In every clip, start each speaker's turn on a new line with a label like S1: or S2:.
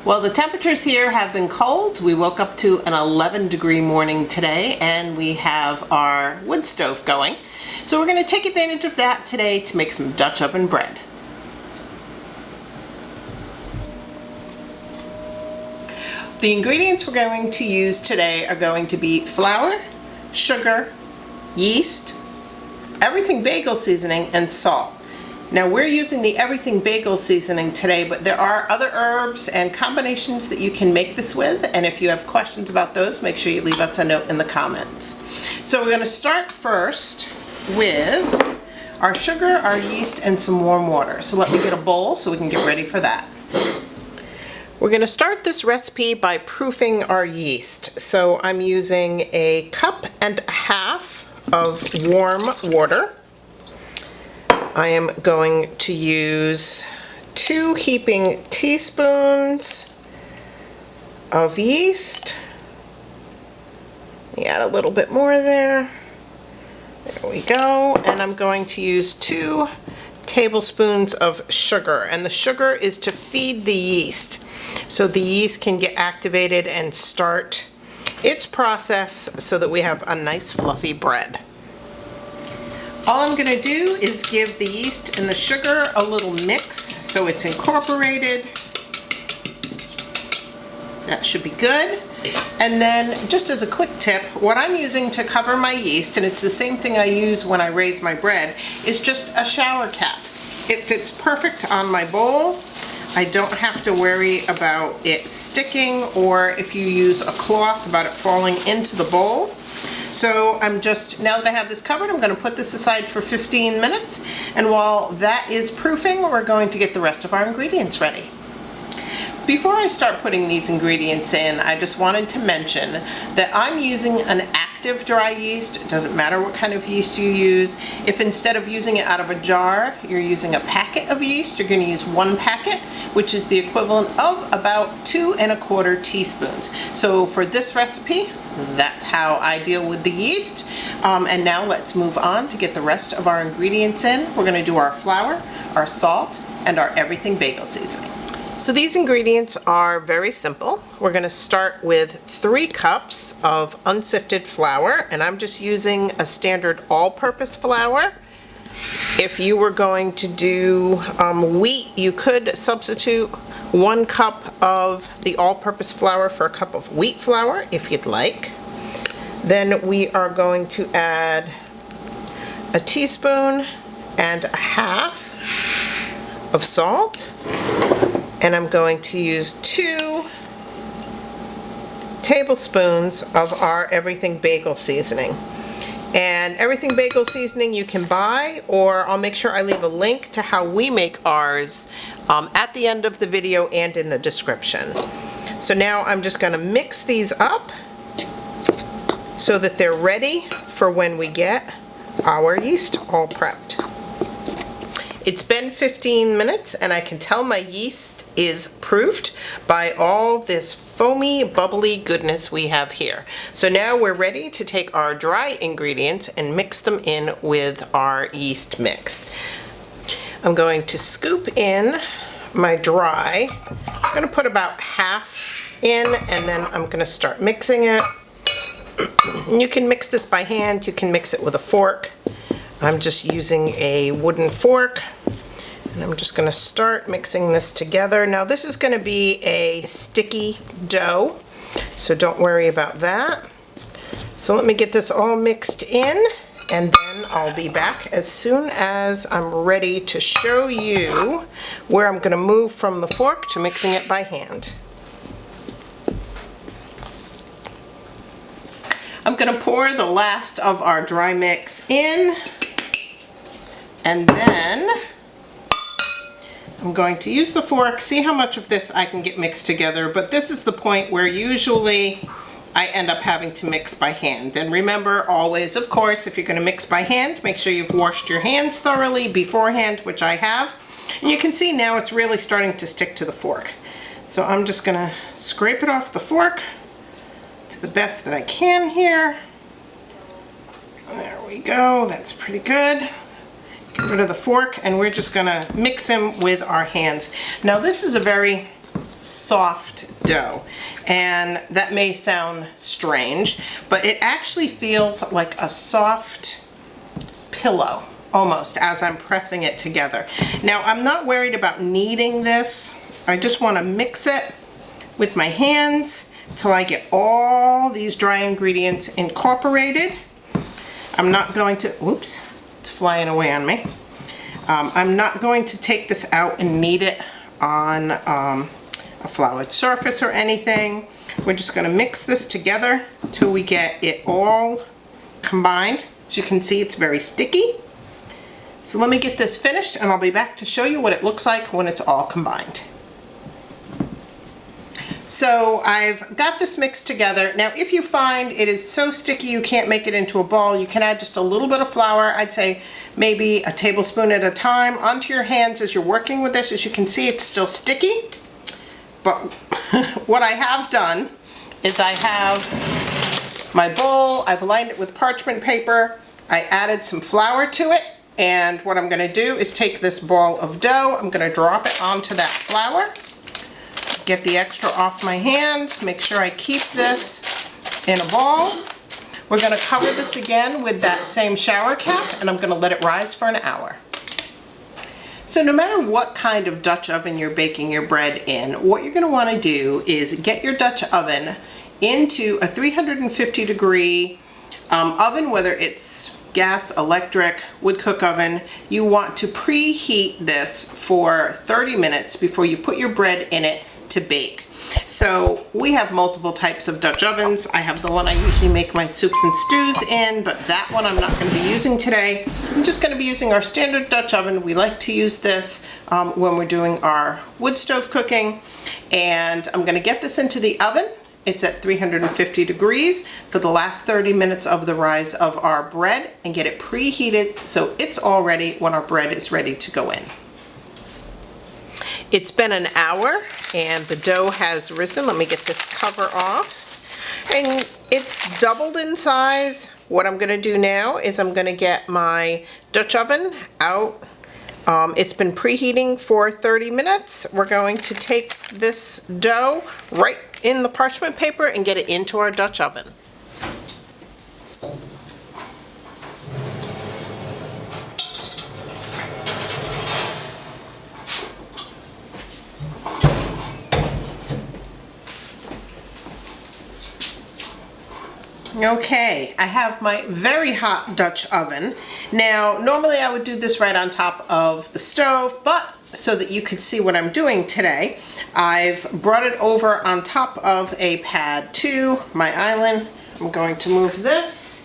S1: Well, the temperatures here have been cold. We woke up to an 11-degree morning today, and we have our wood stove going. So we're going to take advantage of that today to make some Dutch oven bread. The ingredients we're going to use today are going to be flour, sugar, yeast, Everything Bagel seasoning, and salt. Now we're using the Everything Bagel seasoning today, but there are other herbs and combinations that you can make this with, and if you have questions about those, make sure you leave us a note in the comments. So we're going to start first with our sugar, our yeast, and some warm water. So let me get a bowl so we can get ready for that. We're going to start this recipe by proofing our yeast. So I'm using 1.5 cups of warm water. I am going to use 2 heaping teaspoons of yeast. Add a little bit more there. There we go. And I'm going to use 2 tablespoons of sugar. And the sugar is to feed the yeast, so the yeast can get activated and start its process so that we have a nice fluffy bread. All I'm going to do is give the yeast and the sugar a little mix so it's incorporated. That should be good. And then, just as a quick tip, what I'm using to cover my yeast, and it's the same thing I use when I raise my bread, is just a shower cap. It fits perfect on my bowl. I don't have to worry about it sticking, or if you use a cloth, about it falling into the bowl. So I'm just, now that I have this covered, I'm going to put this aside for 15 minutes. And while that is proofing, we're going to get the rest of our ingredients ready. Before I start putting these ingredients in, I just wanted to mention that I'm using an active dry yeast. It doesn't matter what kind of yeast you use. If instead of using it out of a jar, you're using a packet of yeast, you're going to use 1 packet, which is the equivalent of about 2¼ teaspoons. So for this recipe, that's how I deal with the yeast. And now let's move on to get the rest of our ingredients in. We're going to do our flour, our salt, and our Everything Bagel seasoning. So these ingredients are very simple. We're going to start with 3 cups of unsifted flour, and I'm just using a standard all-purpose flour. If you were going to do wheat, you could substitute 1 cup of the all-purpose flour for a cup of wheat flour if you'd like. Then we are going to add 1.5 teaspoons of salt. And I'm going to use 2 tablespoons of our Everything Bagel seasoning. And Everything Bagel seasoning you can buy, or I'll make sure I leave a link to how we make ours at the end of the video and in the description. So now I'm just going to mix these up so that they're ready for when we get our yeast all prepped. It's been 15 minutes and I can tell my yeast is proofed by all this foamy, bubbly goodness we have here. So now we're ready to take our dry ingredients and mix them in with our yeast mix. I'm going to scoop in my dry. I'm going to put about half in, and then I'm going to start mixing it. And you can mix this by hand, you can mix it with a fork. I'm just using a wooden fork, and I'm just going to start mixing this together. Now this is going to be a sticky dough, so don't worry about that. So let me get this all mixed in, and then I'll be back as soon as I'm ready to show you where I'm going to move from the fork to mixing it by hand. I'm going to pour the last of our dry mix in, and then I'm going to use the fork, see how much of this I can get mixed together, but this is the point where usually I end up having to mix by hand. And remember always, of course, if you're going to mix by hand, make sure you've washed your hands thoroughly beforehand, which I have. And you can see now it's really starting to stick to the fork. So I'm just going to scrape it off the fork to the best that I can here. There we go, that's pretty good. Get rid of the fork, and we're just gonna mix them with our hands. Now this is a very soft dough. And that may sound strange, but it actually feels like a soft pillow almost as I'm pressing it together. Now, I'm not worried about kneading this. I just want to mix it with my hands till I get all these dry ingredients incorporated. I'm not going to, oops, it's flying away on me. I'm not going to take this out and knead it on a floured surface or anything. We're just going to mix this together till we get it all combined. As you can see, it's very sticky. So let me get this finished and I'll be back to show you what it looks like when it's all combined. So I've got this mixed together. Now, if you find it is so sticky you can't make it into a ball, you can add just a little bit of flour. I'd say maybe a tablespoon at a time onto your hands as you're working with this. As you can see, it's still sticky. But what I have done is I have my bowl, I've lined it with parchment paper, I added some flour to it, and what I'm gonna do is take this ball of dough, I'm gonna drop it onto that flour, get the extra off my hands, make sure I keep this in a ball. We're gonna cover this again with that same shower cap, and I'm gonna let it rise for an hour. So no matter what kind of Dutch oven you're baking your bread in, what you're gonna wanna do is get your Dutch oven into a 350-degree oven, whether it's gas, electric, wood cook oven. You want to preheat this for 30 minutes before you put your bread in it to bake. So we have multiple types of Dutch ovens. I have the one I usually make my soups and stews in, but that one I'm not going to be using today. I'm just going to be using our standard Dutch oven. We like to use this when we're doing our wood stove cooking. And I'm going to get this into the oven. It's at 350 degrees for the last 30 minutes of the rise of our bread and get it preheated so it's all ready when our bread is ready to go in. It's been an hour and the dough has risen. Let me get this cover off. And it's doubled in size. What I'm gonna do now is I'm gonna get my Dutch oven out. It's been preheating for 30 minutes. We're going to take this dough right in the parchment paper and get it into our Dutch oven. Okay, I have my very hot Dutch oven. Now, normally I would do this right on top of the stove, but so that you could see what I'm doing today, I've brought it over on top of a pad to my island. I'm going to move this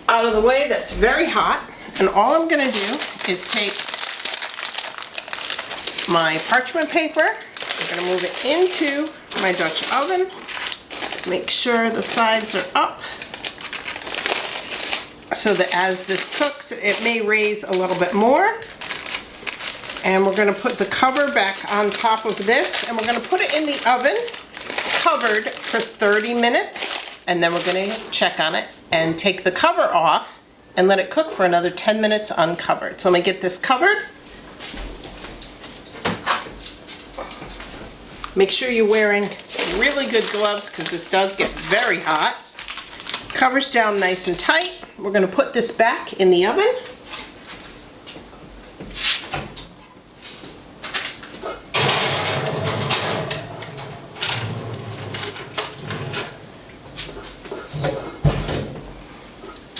S1: out of the way. That's very hot, and all I'm going to do is take my parchment paper. I'm going to move it into my Dutch oven. Make sure the sides are up so that as this cooks, it may raise a little bit more. And we're going to put the cover back on top of this, and we're going to put it in the oven covered for 30 minutes, and then we're going to check on it and take the cover off and let it cook for another 10 minutes uncovered. So let me get this covered. Make sure you're wearing really good gloves because this does get very hot. Cover's down nice and tight. We're going to put this back in the oven.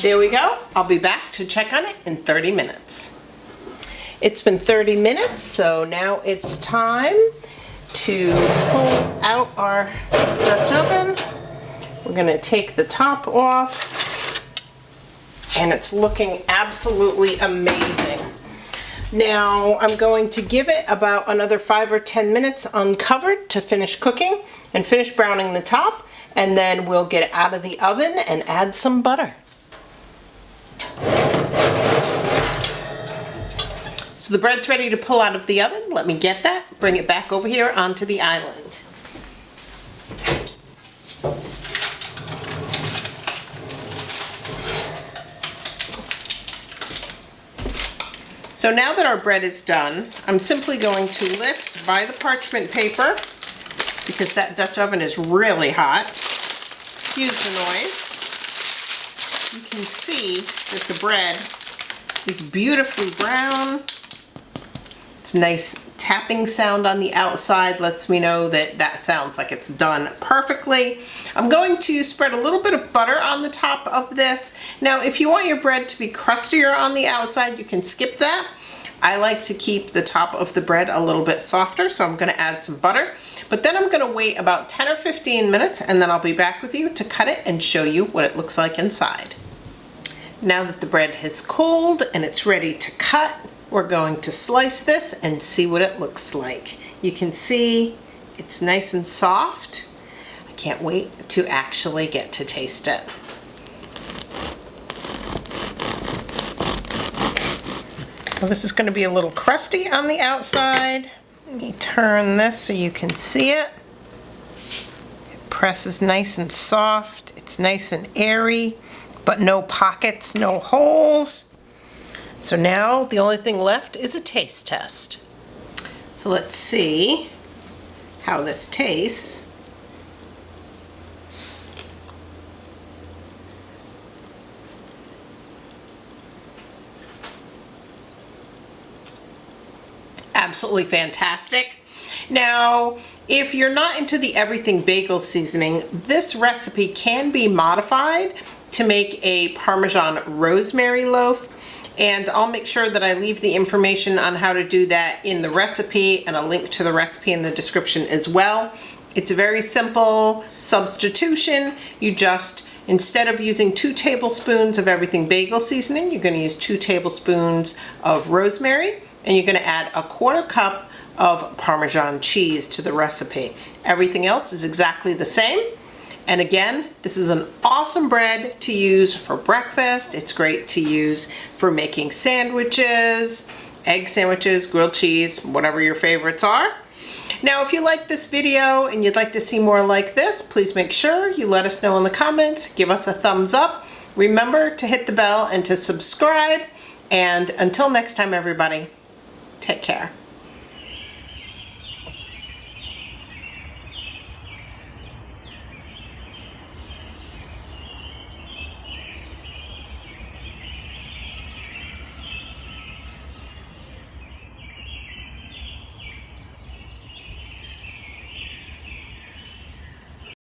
S1: There we go. I'll be back to check on it in 30 minutes. It's been 30 minutes, so now it's time to pull out our Dutch oven. We're going to take the top off, and it's looking absolutely amazing. Now I'm going to give it about another 5 or 10 minutes uncovered to finish cooking and finish browning the top, and then we'll get it out of the oven and add some butter. So the bread's ready to pull out of the oven. Let me get that, bring it back over here onto the island. So now that our bread is done, I'm simply going to lift by the parchment paper, because that Dutch oven is really hot. Excuse the noise. You can see that the bread is beautifully brown. It's a nice tapping sound on the outside, lets me know that that sounds like it's done perfectly. I'm going to spread a little bit of butter on the top of this. Now, if you want your bread to be crustier on the outside, you can skip that. I like to keep the top of the bread a little bit softer, so I'm gonna add some butter. But then I'm gonna wait about 10 or 15 minutes, and then I'll be back with you to cut it and show you what it looks like inside. Now that the bread has cooled and it's ready to cut, we're going to slice this and see what it looks like. You can see it's nice and soft. I can't wait to actually get to taste it. Well, this is going to be a little crusty on the outside. Let me turn this so you can see it. It presses nice and soft. It's nice and airy, but no pockets, no holes. So now the only thing left is a taste test. So let's see how this tastes. Absolutely fantastic. Now, if you're not into the Everything Bagel seasoning, this recipe can be modified to make a Parmesan-Rosemary loaf. And I'll make sure that I leave the information on how to do that in the recipe and a link to the recipe in the description as well. It's a very simple substitution. You just, instead of using 2 tablespoons of Everything Bagel seasoning, you're going to use 2 tablespoons of rosemary, and you're going to add 1/4 cup of Parmesan cheese to the recipe. Everything else is exactly the same. And again, this is an awesome bread to use for breakfast. It's great to use for making sandwiches, egg sandwiches, grilled cheese, whatever your favorites are. Now, if you like this video and you'd like to see more like this, please make sure you let us know in the comments, give us a thumbs up. Remember to hit the bell and to subscribe. And until next time, everybody, take care.